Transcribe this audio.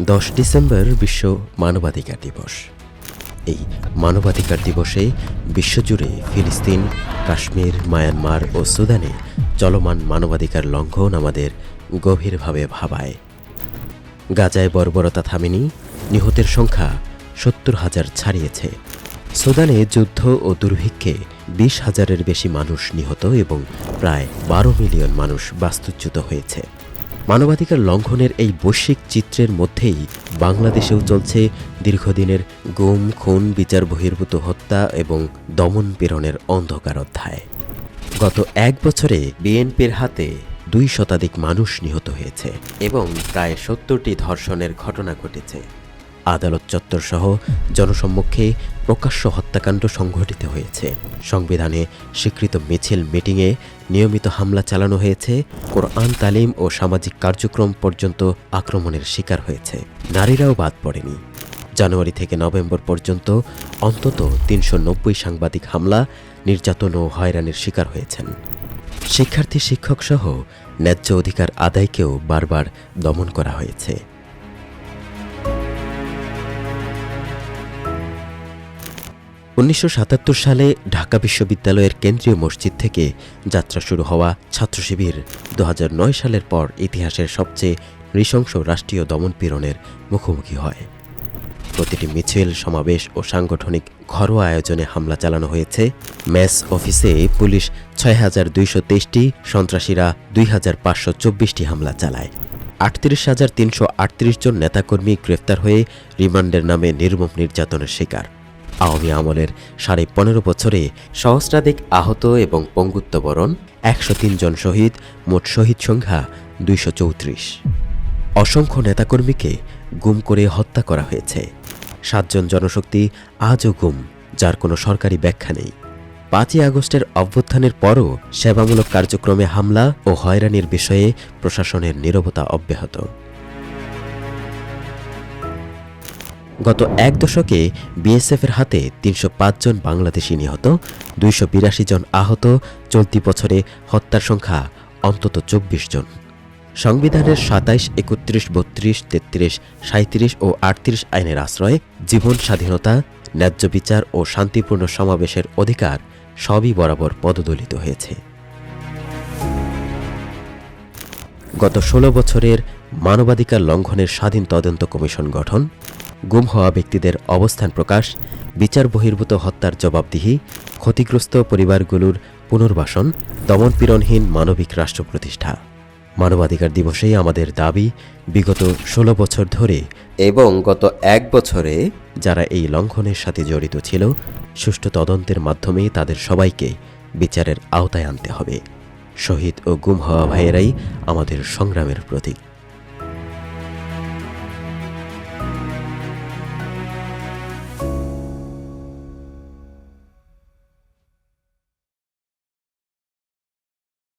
10 December বিশ্ব মানবাধিকার দিবস। এই মানবাধিকার দিবসে বিশ্বজুড়ে ফিলিস্তিন, কাশ্মীর, মায়ানমার ও সুদানে চলমান মানবাধিকার লঙ্ঘন আমাদের গভীরভাবে ভাবায়। গাজায় বর্বরতা থামেনি, নিহতের সংখ্যা 70,000 ছাড়িয়েছে। সুদানে যুদ্ধ ও দুর্ভিক্ষে 20,000-এর বেশি মানুষ নিহত এবং প্রায় 12 মিলিয়ন মানুষ বাস্তুচ্যুত হয়েছে। মানবাধিকার লঙ্ঘনের এই বৈশ্বিক চিত্রের মধ্যেই বাংলাদেশেও চলছে দীর্ঘদিনের গুম, খুন, বিচার বহির্ভূত হত্যা এবং দমন পীড়নের অন্ধকার অধ্যায়। গত 1 বছরে বিএনপির হাতে 2 শতাধিক মানুষ নিহত হয়েছে এবং প্রায় 70টি ধর্ষণের ঘটনা ঘটেছে। আদালত চত্বরসহ জনসম্মুখে প্রকাশ্য হত্যাকাণ্ড সংঘটিত হয়েছে। সংবিধানে স্বীকৃত মিছিল, মিটিংয়ে নিয়মিত হামলা চালানো হয়েছে। কোরআন তালিম ও সামাজিক কার্যক্রম পর্যন্ত আক্রমণের শিকার হয়েছে। নারীরাও বাদ পড়েনি। জানুয়ারি থেকে নভেম্বর পর্যন্ত অন্তত 390 সাংবাদিক হামলা, নির্যাতন ও হয়রানির শিকার হয়েছেন। শিক্ষার্থী, শিক্ষকসহ ন্যায্য অধিকার আদায়কেও বারবার দমন করা হয়েছে। 1977 সালে ঢাকা বিশ্ববিদ্যালয়ের কেন্দ্রীয় মসজিদ থেকে যাত্রা শুরু হওয়া ছাত্র শিবির 2009 সালের পর ইতিহাসের সবচেয়ে নৃশংস রাষ্ট্রীয় দমনপীড়নের মুখোমুখি হয়। প্রতিটি মিছিল, সমাবেশ ও সাংগঠনিক ঘরোয়া আয়োজনে হামলা চালানো হয়েছে। মেস অফিসে পুলিশ 6,223টি, সন্ত্রাসীরা 2,524টি হামলা চালায়। 38,338 জন নেতাকর্মী গ্রেফতার হয়ে রিমান্ডের নামে নির্মম নির্যাতনের শিকার। আওয়ামী আমলের 15.5 বছরে সহস্রাধিক আহত এবং পঙ্গুত্ববরণ, 103 জন শহীদ, মোট শহীদ সংখ্যা 234। অসংখ্য নেতাকর্মীকে গুম করে হত্যা করা হয়েছে। 7 জন জনশক্তি আজও গুম, যার কোনো সরকারি ব্যাখ্যা নেই। 5ই আগস্টের অভ্যুত্থানের পরও সেবামূলক কার্যক্রমে হামলা ও হয়রানির বিষয়ে প্রশাসনের নীরবতা অব্যাহত। গত 1 দশকে বিএসএফের হাতে 305 জন বাংলাদেশি নিহত, 282 জন আহত। চলতি বছরে হত্যার সংখ্যা অন্তত 24 জন। সংবিধানের 27, 31, 32, 33, 37 ও 38 আইনের আশ্রয়ে জীবন, স্বাধীনতা, ন্যায্য বিচার ও শান্তিপূর্ণ সমাবেশের অধিকার সবই বরাবর পদদলিত হয়েছে। গত 16 বছরের মানবাধিকার লঙ্ঘনের স্বাধীন তদন্ত কমিশন গঠন, গুম হওয়া ব্যক্তিদের অবস্থান প্রকাশ, বিচার বহির্ভূত হত্যার জবাবদিহি, ক্ষতিগ্রস্ত পরিবারগুলোর পুনর্বাসন, দমনপীড়নহীন মানবিক রাষ্ট্র প্রতিষ্ঠা। মানবাধিকার দিবসেই আমাদের দাবি, বিগত 16 বছর ধরে এবং গত 1 বছরে যারা এই লঙ্ঘনের সাথে জড়িত ছিল, সুষ্ঠু তদন্তের মাধ্যমে তাদের সবাইকে বিচারের আওতায় আনতে হবে। শহীদ ও গুম হওয়া ভাইয়েরাই আমাদের সংগ্রামের প্রতীক।